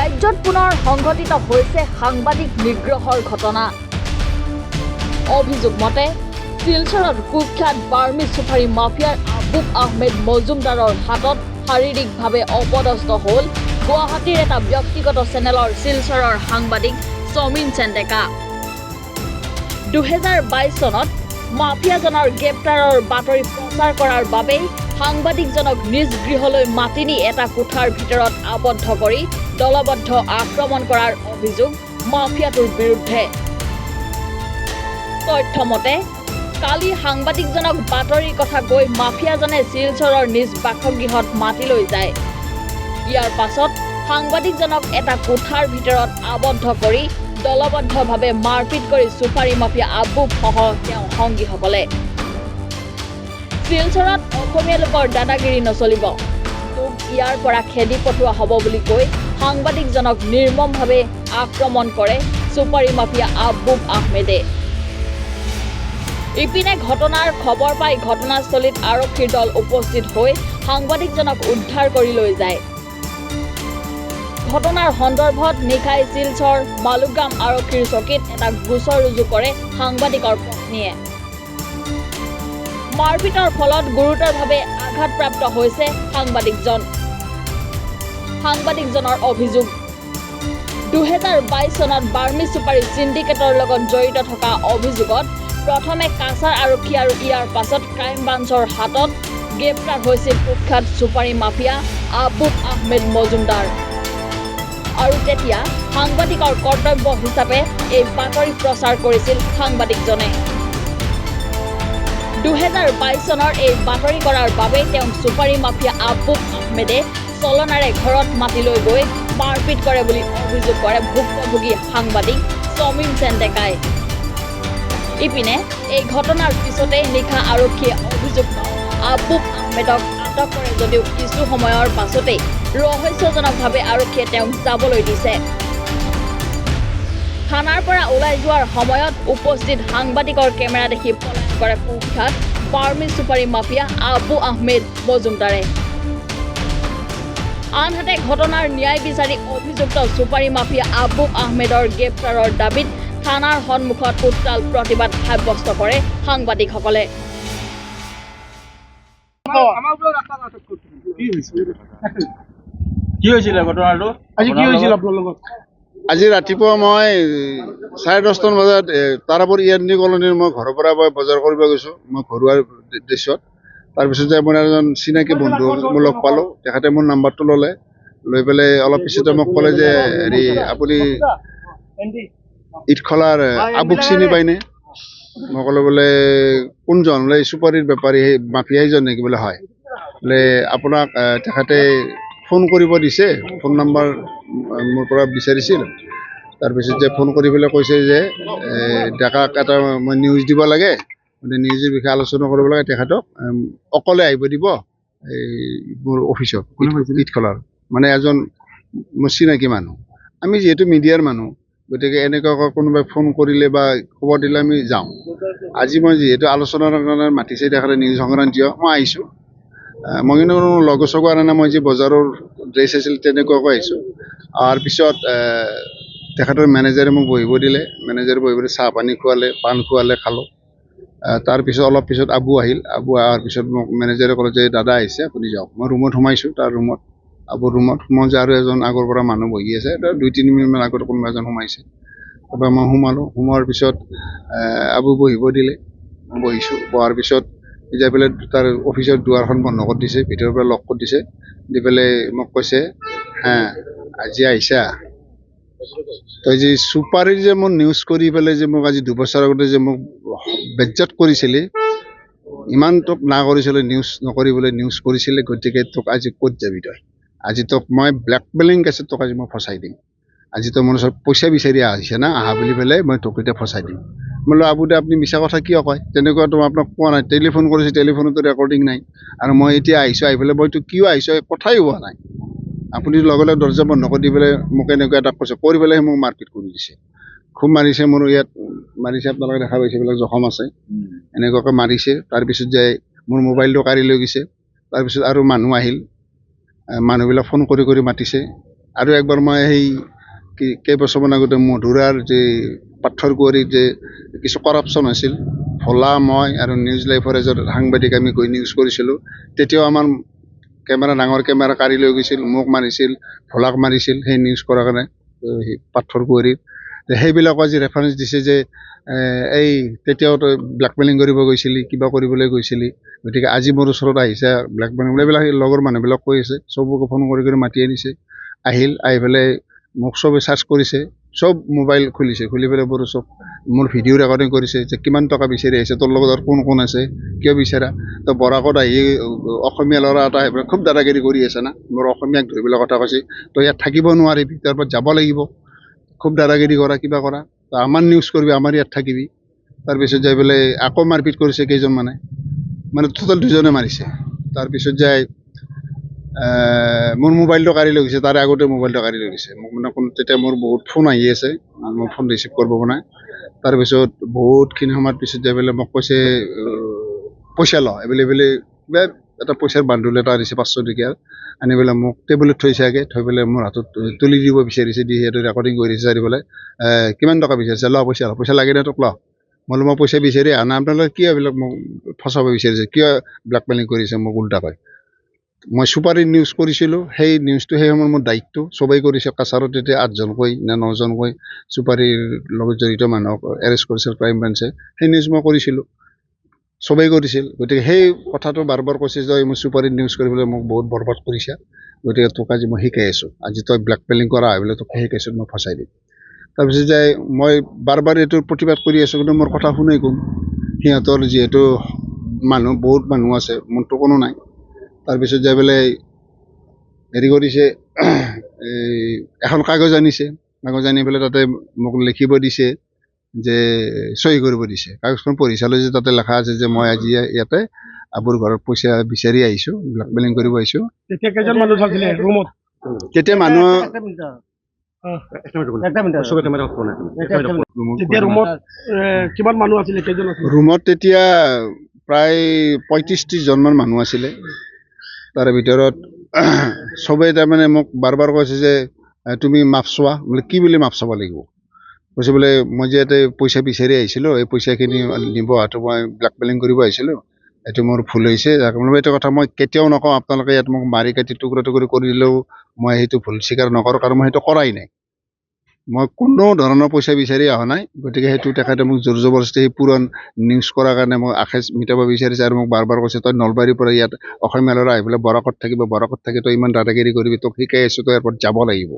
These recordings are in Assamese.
ৰাজ্যত পুনৰ সংঘটিত হৈছে সাংবাদিক নিগ্ৰহৰ ঘটনা। অভিযোগ মতে শিলচৰত কুখ্যাত বাৰ্মি চুফাৰী মাফিয়াৰ আবুব আহমেদ মজুমদাৰৰ হাতত শাৰীৰিকভাৱে অপদস্থ হ'ল গুৱাহাটীৰ এটা ব্যক্তিগত চেনেলৰ শিলচৰৰ সাংবাদিক সমীন চেণ্ডেকা। 2022 চনত মাফিয়াজনৰ গ্ৰেপ্তাৰৰ বাতৰি প্ৰচাৰ কৰাৰ বাবেই সাংবাদিকজনক নিজ গৃহলৈ মাতি নি এটা কোঠাৰ ভিতৰত আবদ্ধ কৰি দলবদ্ধ আক্ৰমণ কৰাৰ অভিযোগ মাফিয়াটোৰ বিৰুদ্ধে। তথ্যমতে কালি সাংবাদিকজনক বাতৰিৰ কথা কৈ মাফিয়াজনে শিলচৰৰ নিজ বাসগৃহত মাতি লৈ যায়। ইয়াৰ পাছত সাংবাদিকজনক এটা কোঠাৰ ভিতৰত আবদ্ধ কৰি দলবদ্ধভাৱে মাৰপিট কৰি চুফাৰী মাফিয়া আবুবসহ তেওঁৰ সংগীসকলে। শিলচৰত অসমীয়া লোকৰ দাদাগিৰি নচলিব, তোক ইয়াৰ পৰা খেদি পঠোৱা হ'ব বুলি কৈ সাংবাদিকজনক নিৰ্মমভাৱে আক্ৰমণ কৰে চুফাৰী মাফিয়া আবুব আহমেদে। ইপিনে ঘটনাৰ খবৰ পাই ঘটনাস্থলীত আৰক্ষীৰ দল উপস্থিত হৈ সাংবাদিকজনক উদ্ধাৰ কৰি লৈ যায়। ঘটনাৰ সন্দৰ্ভত নিশাই শিলচৰ মালুগ্ৰাম আৰক্ষীৰ চকীত এটা গোচৰ ৰুজু কৰে সাংবাদিকৰ পত্নীয়ে। মাৰপিটৰ ফলত গুৰুতৰভাৱে আঘাতপ্ৰাপ্ত হৈছে সাংবাদিকজন। সাংবাদিকজনৰ অভিযোগ, 2022 চনত বাৰ্মি চুপাৰী চিণ্ডিকেটৰ লগত জড়িত থকা অভিযোগত প্ৰথমে কাছাৰ আৰক্ষী আৰু ইয়াৰ পাছত ক্ৰাইম ব্ৰাঞ্চৰ হাতত গ্ৰেপ্তাৰ হৈছিল কুখ্যাত চুপাৰী মাফিয়া আবুব আহমেদ মজুমদাৰ। আৰু তেতিয়া সাংবাদিকৰ কৰ্তব্য হিচাপে এই বাতৰি প্ৰচাৰ কৰিছিল সাংবাদিকজনে। 2022 চনৰ এই বাতৰি কৰাৰ বাবে তেওঁ চুপাৰী মাফিয়া আবুব আহমেদে চলনাৰে ঘৰত মাতি লৈ গৈ মাৰপিট কৰে বুলি অভিযোগ কৰে ভুক্তভোগী সাংবাদিক সমীন চেণ্ডেকাই। ইপিনে এই ঘটনাৰ পিছতে নিশা আৰক্ষীয়ে অভিযুক্ত আবুব আহমেদক আটক কৰে যদিও কিছু সময়ৰ পাছতেই ৰহস্যজনকভাৱে আৰক্ষীয়ে তেওঁক যাবলৈ দিছে। থানাৰ পৰা ওলাই যোৱাৰ সময়ত উপস্থিত সাংবাদিকৰ কেমেৰা দেখি পলায়ন কৰে কুখ্যাত বাৰ্মি চুপাৰী মাফিয়া আবু আহমেদ মজুমদাৰে। আনহাতে ঘটনাৰ ন্যায় বিচাৰি অভিযুক্ত চুপাৰী মাফিয়া আবুব আহমেদৰ গ্ৰেপ্তাৰৰ দাবীত থানাৰ সন্মুখত উত্তাল প্ৰতিবাদ সাব্যস্ত কৰে সাংবাদিকসকলে। কি হৈছিল ঘটনাটো? আজি কি হৈছিল আপোনাৰ লগত? আজি ৰাতিপুৱা মই 10:30 বজাত তাৰাপুৰ ইয়ান্দি কলনীৰ মই ঘৰৰ পৰা বজাৰ কৰিব গৈছোঁ, মই ঘৰুৱা দৃশ্যত। তাৰপিছত যে মই এজন চিনাকি বন্ধু মই লগ পালোঁ, তেখেতে মোৰ নাম্বাৰটো ল'লে, লৈ পেলাই অলপ পিছতে মোক ক'লে যে হেৰি আপুনি ইটখলাৰ আবুক চিনি পায়নে? মই ক'লো বোলে কোনজন? বোলে চুপাৰীৰ বেপাৰী সেই মাফিয়াইজন নেকি? বোলে হয়। বোলে আপোনাক তেখেতে ফোন কৰিব দিছে, ফোন নাম্বাৰ মোৰ পৰা বিচাৰিছিল। তাৰপিছত যে ফোন কৰি পেলাই কৈছে যে ডেকাক এটা মই নিউজ দিব লাগে, মানে নিউজৰ বিষয়ে আলোচনা কৰিব লাগে, তেখেতক অকলে আহিব দিব এই মোৰ অফিচত ইটখলাৰ। মানে এজন মোৰ চিনাকি মানুহ, আমি যিহেতু মিডিয়াৰ মানুহ, গতিকে এনেকুৱাকৈ কোনোবাই ফোন কৰিলে বা খবৰ দিলে আমি যাওঁ। আজি মই যিহেতু আলোচনাৰ কাৰণে মাতিছে তেখেতে নিউজ সংক্ৰান্তীয়, মই আহিছোঁ। মই কিন্তু লগৰ চগৰ আনা নাই, মই যি বজাৰৰ ড্ৰেছ আছিল তেনেকুৱাকৈ আহিছোঁ। অহাৰ পিছত তেখেতৰ মেনেজাৰে মোক বহিব দিলে, মেনেজাৰে বহিব দি চাহ পানী খোৱালে, পাণ খোৱালে, খালোঁ। তাৰপিছত অলপ পিছত আবু আহিল, আবু অহাৰ পিছত মোক মেনেজাৰে ক'লে যে দাদা আহিছে আপুনি যাওক। মই ৰুমত সোমাইছোঁ, তাৰ ৰুমত আবুৰ ৰুমত সোমাওঁ যে আৰু এজন আগৰ পৰা মানুহ বহি আছে, 2-3 মিনিটমান আগত কোনোবা এজন সোমাইছে। তাৰপৰা মই সোমালোঁ, সোমোৱাৰ পিছত আবু বহিব দিলে, মই বহিছোঁ। বহাৰ পিছত যাই পেলাই তাৰ অফিচৰ দুৱাৰখন বন্ধ কৰি দিছে, ভিতৰৰ পৰা লক কৰি দিছে, দি পেলাই মোক কৈছে হা আজি আহিছা তই যে চুপাৰীৰ যে মোৰ নিউজ কৰি পেলাই যে মোক আজি 2 বছৰ আগতে যে মোক বেজ্জত কৰিছিলি, ইমান তোক না কৰিছিলে নিউজ নকৰিবলৈ, নিউজ কৰিছিলে, গতিকে তোক আজি ক'ত যাবি তই? আজি তোক মই ব্লেকমেইলিং কেছত তোক আজি মই ফচাই দিম। আজি তই মোৰ ওচৰত পইচা বিচাৰি আহিছে না, আহা বুলি পেলাই মই তোক এতিয়া ফচাই দিম। মই বোলো আবুদা আপুনি মিছা কথা কিয় কয়? তেনেকুৱাতো আপোনাক কোৱা নাই, টেলিফোন কৰিছোঁ, টেলিফোনতো ৰেকৰ্ডিং নাই। আৰু মই এতিয়া আহিছোঁ, আহি পেলাই মইতো কিয় আহিছোঁ কথাই হোৱা নাই। আপুনি লগে লগে দৰ্জা বন্ধ কৰি দি পেলাই মোক এনেকুৱা এটা কৈছে, কৰি পেলাই মোক মাৰপিট কৰি দিছে, খুব মাৰিছে। মোৰ ইয়াত মাৰিছে, আপোনালোকে দেখা পাইছে, এইবিলাক জখম আছে, এনেকুৱাকৈ মাৰিছে। তাৰপিছত যে মোৰ মোবাইলটো কাঢ়ি লৈ গৈছে। তাৰপিছত আৰু মানুহ আহিল, মানুহবিলাক ফোন কৰি কৰি মাতিছে, আৰু একবাৰ মই সেই কেইবছৰমান আগতে মধুৰাৰ যে পাথৰ কুঁৱৰীত যে কিছু কৰাপশ্যন আছিল, ভোলা মই আৰু নিউজ লাইভৰ এজন সাংবাদিক আমি গৈ নিউজ কৰিছিলোঁ। তেতিয়াও আমাৰ ডাঙৰ কেমেৰা কাঢ়ি লৈ গৈছিল, মোক মাৰিছিল, ভোলাক মাৰিছিল সেই নিউজ কৰাৰ কাৰণে সেই পাথৰ কুঁৱৰীত। সেইবিলাকো আজি ৰেফাৰেঞ্চ দিছে যে এই তেতিয়াও তই ব্লেকমেইলিং কৰিব গৈছিলি, কিবা কৰিবলৈ গৈছিলি, গতিকে আজি মোৰ ওচৰত আহিছে ব্লেকমেইলিং, এইবিলাক লগৰ মানুহবিলাক কৈ আছে। চবকে ফোন কৰি মাতি আনিছে, আহি পেলাই মোক চবে চাৰ্চ কৰিছে, চব মোবাইল খুলিছে, খুলি পেলাই মোৰ চব মোৰ ভিডিঅ' ৰেকৰ্ডিং কৰিছে যে কিমান টকা বিচাৰি আহিছে, তোৰ লগত আৰু কোন কোন আছে, কিয় বিচাৰা, তো বৰাকত আহি অসমীয়া ল'ৰা এটা আহি পেলাই খুব দাদাগিৰি কৰি আছে না, মোৰ অসমীয়াক ধৰি পেলাই কথা কৈছে, তই ইয়াত থাকিব নোৱাৰিবি, তাৰ পৰা যাব লাগিব, খুব দাদাগিৰি কৰা, কিবা কৰা, তো আমাৰ নিউজ কৰিবি, আমাৰ ইয়াত থাকিবি। তাৰপিছত যাই পেলাই আকৌ মাৰপিট কৰিছে কেইজনমানে, মানে টোটেল 2জনে মাৰিছে। তাৰপিছত যাই মোৰ মোবাইলটো কাঢ়ি লৈ গৈছে, তাৰে আগতে মোবাইলটো কাঢ়ি লৈ গৈছে মোক, মানে তেতিয়া মোৰ বহুত ফোন আহি আছে, মই ফোন ৰিচিভ কৰিব পৰা নাই। তাৰপিছত বহুতখিনি সময়ৰ পিছত যাই পেলাই মোক কৈছে পইচা ল, এইবুলি কিবা এটা পইচাৰ বান্দোল এটা আনিছে 500 টকীয়াৰ, আনি পেলাই মোক টেবুলত থৈছে আগে, থৈ পেলাই মোৰ হাতত তুলি দিব বিচাৰিছে, দি সেইটো ৰেকৰ্ডিং কৰিছে আনি পেলাই কিমান টকা বিচাৰিছে, ল পইচা লাগে নে তোক, ল। মই বোলো মই পইচা বিচাৰি অহা নাই, আপোনালোকে কিয় এইবিলাক মোক ফচাব বিচাৰিছে, কিয় ব্লেকমেইলিং কৰিছে মোক উল্টাকৈ। মই চুপাৰীৰ নিউজ কৰিছিলোঁ, সেই নিউজটো সেই সময়ত মোৰ দায়িত্ব, চবেই কৰিছে, কাছাৰত তেতিয়া 8জনকৈ নে 9জনকৈ চুপাৰীৰ লগত জড়িত মানুহক এৰেষ্ট কৰিছিল ক্ৰাইম ব্ৰাঞ্চে, সেই নিউজ মই কৰিছিলোঁ, চবেই কৰিছিল। গতিকে সেই কথাটো বাৰ বাৰ কৈছে যে মই চুপাৰীৰ নিউজ কৰিবলৈ মোক বহুত বৰবাদ কৰিছে, গতিকে তোক আজি মই শিকাই আছোঁ, আজি তই ব্লেকমেইলিং কৰা হৈ পেলাই তোক শিকাইছোঁ, মই ফচাই দিম। তাৰপিছত যাই মই বাৰ বাৰ এইটো প্ৰতিবাদ কৰি আছোঁ, কিন্তু মোৰ কথা শুনে কোন, সিহঁতৰ যিহেতু বহুত মানুহ আছে, মোৰতো কোনো নাই। তাৰপিছত যাই পেলাই হেৰি কৰিছে, এখন কাগজ আনিছে, কাগজ আনি পেলাই তাতে মোক লিখিব দিছে যে চহী কৰিব দিছে। কাগজখন পঢ়ি চালোঁ যে তাতে লেখা আছে যে মই আজি ইয়াতে আবুৰ ঘৰত পইচা বিচাৰি আহিছোঁ, ব্লেকমেইলিং কৰিব আহিছোঁ। তেতিয়া কেইজন মানুহ আছিলে ৰুমত? তেতিয়া মানুহ তেতিয়া ৰুমত কিমান মানুহ আছিলে, কেইজন আছিলে? ৰুমত তেতিয়া প্ৰায় 35-30জনমান মানুহ আছিলে। তাৰে ভিতৰত চবেই তাৰমানে মোক বাৰ বাৰ কৈছে যে তুমি মাপ চোৱা, বোলে কি বুলি মাপ চাব লাগিব, কৈছে বোলে মই যে ইয়াতে পইচা বিচাৰি আহিছিলোঁ, এই পইচাখিনি নিব অহাটো মই ব্লেকমেইলিং কৰিব আহিছিলোঁ, এইটো মোৰ ভুল হৈছে। এইটো কথা মই কেতিয়াও নকওঁ, আপোনালোকে ইয়াত মোক মাৰি কাটি টুকুৰা টুকুৰি কৰি দিলেও মই সেইটো ভুল স্বীকাৰ নকৰোঁ, কাৰণ মই সেইটো কৰাই নাই, মই কোনো ধৰণৰ পইচা বিচাৰি অহা নাই। গতিকে সেইটো তেখেতে মোক জোৰ জবৰদস্তি সেই পুৰণ নিউজ কৰাৰ কাৰণে মোক আখেজ মিটাব বিচাৰিছে, আৰু মোক বাৰ বাৰ কৈছে তই নলবাৰীৰ পৰা ইয়াত অসমীয়া ল'ৰা আহি পেলাই বৰাকত থাকিব, বৰাকত থাকি তই ইমান দাদাগিৰি কৰিবি, তোক শিকাই আছোঁ, তই এয়াৰপৰ্ট যাব লাগিব,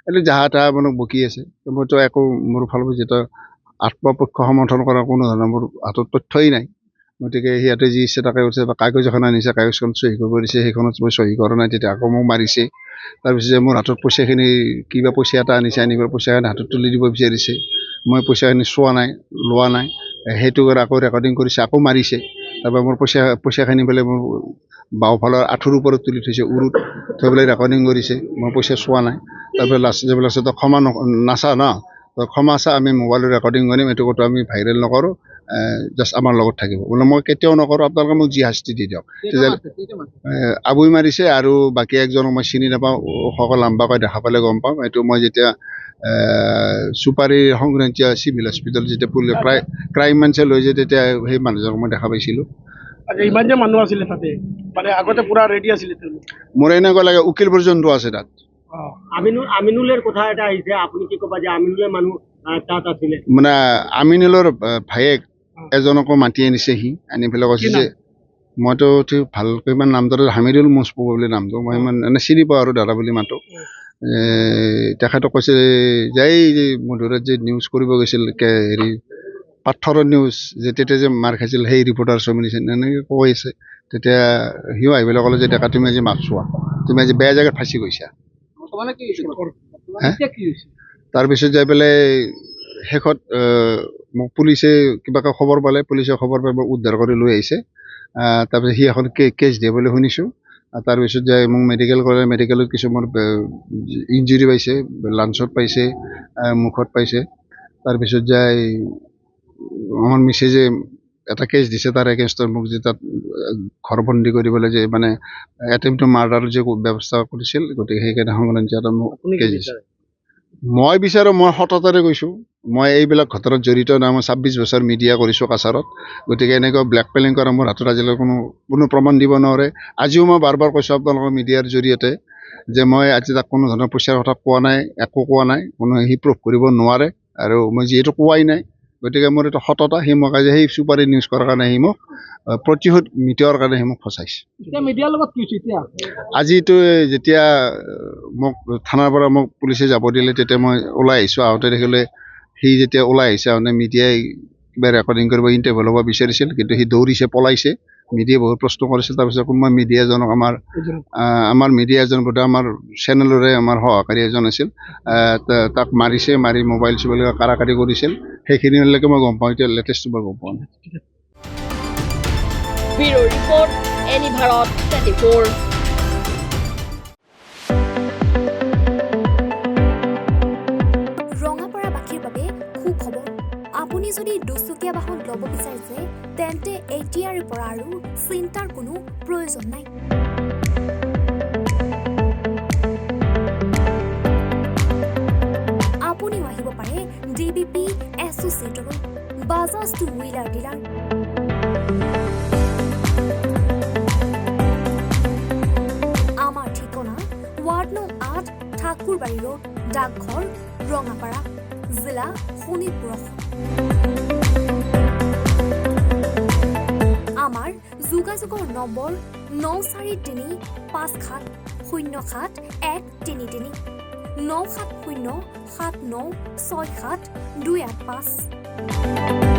এইটো যাহা তাহা মোক বকি আছে। মইতো একো মোৰ ফালৰ পৰা যিটো আত্মপক্ষ সমৰ্থন কৰাৰ কোনো ধৰণৰ মোৰ হাতত তথ্যই নাই। গতিকে সিহঁতে যি ইচ্ছা তাকে কৰিছে, বা কাগজ এখন আনিছে, কাগজখন চহী কৰিব দিছে, সেইখনত মই চহী কৰা নাই, তেতিয়া আকৌ মোক মাৰিছে। তাৰপিছত যে মোৰ হাতত পইচাখিনি কিবা পইচা এটা আনিছে, আনি পেলাই পইচাখিনি হাতত তুলি দিব বিচাৰিছে, মই পইচাখিনি চোৱা নাই, লোৱা নাই, সেইটো আকৌ ৰেকৰ্ডিং কৰিছে, আকৌ মাৰিছে। তাৰপৰা মোৰ পইচাখিনি পেলাই মোৰ বাওঁফালৰ আঁঠুৰ ওপৰত তুলি থৈছে, উৰুত থৈ পেলাই ৰেকৰ্ডিং কৰিছে, মই পইচা চোৱা নাই। তাৰপৰা লাষ্টত তই ক্ষমা নাচা ন, তই ক্ষমা চা, আমি মোবাইলত ৰেকৰ্ডিং কৰিম, এইটো কথা আমি ভাইৰেল নকৰোঁ, জাষ্ট আমাৰ লগত থাকিব, বোলে মই কেতিয়াও নকৰোঁ, আপোনালোকে মোক যি শাস্তি দি দিয়ক। আবুই মাৰিছে, আৰু বাকী একজনক মই চিনি নাপাওঁ, সকলো লাম্বাকৈ দেখা পালে গম পাম। এইটো মই যেতিয়া চুপাৰীৰ সংঘাতীয় চিভিল হস্পিটেল যেতিয়া ক্ৰাইম ব্ৰাঞ্চে লৈ যায়, তেতিয়া সেই মানুহজনক মই দেখা পাইছিলোঁ। ইমান যে মানুহ আছিলে তাতে, মানে আগতে পুৰা ৰেডি আছিলে? মোৰ এনেকুৱা লাগে উকিল পৰ্যন্ত আছে তাত। আমিনুলের কথা এটা আহিছে, আপুনি কি ক'বা যে আমিনুলের মানুহ তাত আছিলে? মানে আমিনুলৰ ভায়েক এজনকো মাতি আনিছে, সি আনি পেলাই কৈছে যে, মইতো ভালকৈ ইমান নামটো হামিদুল মুছপু বুলি নামটো মই ইমান এনে চিনি পাওঁ আৰু দাদা বুলি মাতো। তেখেতক কৈছে যে এই মধুৰত যে নিউজ কৰিব গৈছিল, হেৰি পাথৰৰ নিউজ যে তেতিয়া যে মাৰ খাইছিল, সেই ৰিপৰ্টাৰ চমিনিছে এনেকৈ কৈ আছে। তেতিয়া সিও আহি পেলাই ক'লে যে ডেকা তুমি আজি মাপ চোৱা, তুমি আজি বেয়া জেগাত ফাঁচি গৈছা। তাৰপিছত যাই পেলাই শেষত মোক পুলিচে কিবাকৈ খবৰ পালে, পুলিচে খবৰ পাই মোক উদ্ধাৰ কৰি লৈ আহিছে। তাৰপিছত সি এখন কেছ দিয়ে বুলি শুনিছোঁ। তাৰপিছত যাই মোক মেডিকেল কৰে, মেডিকেলত কিছু মোৰ ইঞ্জুৰি পাইছে, লাঞ্চত পাইছে, মুখত পাইছে। তাৰপিছত যাই আমাৰ মিছেজে এটা কেছ দিছে তাৰ এগেইনষ্টত মোক যে তাত ঘৰবন্দী কৰিবলৈ যে মানে এটেম্প টু মাৰ্ডাৰ যে ব্যৱস্থা কৰিছিল, গতিকে সেইকাৰণে সংক্ৰান্তীয় মোক আপুনি কি কেছ দিছে। বিচাৰে? মই বিচাৰোঁ, মই সততাৰে কৈছোঁ, মই এইবিলাক ঘটনাত জড়িত নাই। মই 26 বছৰ মিডিয়া কৰিছোঁ কাছাৰত, গতিকে এনেকুৱা ব্লেকমেইলিং কৰা মোৰ হাতত আজিলৈ কোনো প্ৰমাণ দিব নোৱাৰে। আজিও মই বাৰ বাৰ কৈছোঁ আপোনালোকৰ মিডিয়াৰ জৰিয়তে যে মই আজি তাক কোনো ধৰণৰ পইচাৰ কথা কোৱা নাই, একো কোৱা নাই, কোনো সি প্ৰুফ কৰিব নোৱাৰে, আৰু মই যিহেতু কোৱাই নাই, গতিকে মোৰ এইটো সততা। সি মোক আজি সেই চুপাৰী নিউজ কৰাৰ কাৰণে সি মোক প্ৰতিশোধ মিটাৰ কাৰণে সি মোক ফচাইছে। এতিয়া মিডিয়াৰ লগত কি হৈছে এতিয়া? আজিতো যেতিয়া মোক থানাৰ পৰা মোক পুলিচে যাব দিলে, তেতিয়া মই ওলাই আহিছোঁ। আহোঁতে দেখিলে সি যেতিয়া ওলাই আহিছে, মানে মিডিয়াই কিবা ৰেকৰ্ডিং কৰিব ইণ্টাৰভিউ ল'ব বিচাৰিছিল, কিন্তু সি দৌৰিছে, পলাইছে। মিডিয়াই বহুত প্ৰশ্ন কৰিছিল। তাৰপিছত কোনোবা মিডিয়া এজনক আমাৰ মিডিয়া এজন বোধহয় আমাৰ চেনেলৰে আমাৰ সহকাৰী এজন আছিল, তাক মাৰিছে, মাৰি মোবাইল চোবাইল কাৰাকাৰী কৰিছিল। সেইখিনিলৈকে মই গম পাওঁ, এতিয়া লেটেষ্টটো মই গম পোৱা নাই। Bureau report, any Bharat 24। ৰঙাপাৰাবাসীৰ বাবে সুখবৰ। আপুনি যদি দুচকীয়া বাহন ল'ব বিচাৰিছে, তেন্তে এতিয়াৰে পৰা আৰু চিন্তাৰ কোনো প্ৰয়োজন নাই। আপুনিও আহিব পাৰে DBP এছ'চিয়েটলৈ, বাজাজ টু হুইলাৰ ডিলাৰ। আমাৰ ঠিকনা ৱাৰ্ড নং 8, ঠাকুৰবাৰী ৰোড, ডাকঘৰ, ৰঙাপাৰা, জিলা শোণিতপুৰ। আমাৰ যোগাযোগৰ নম্বৰ 9435707133 9707967285285।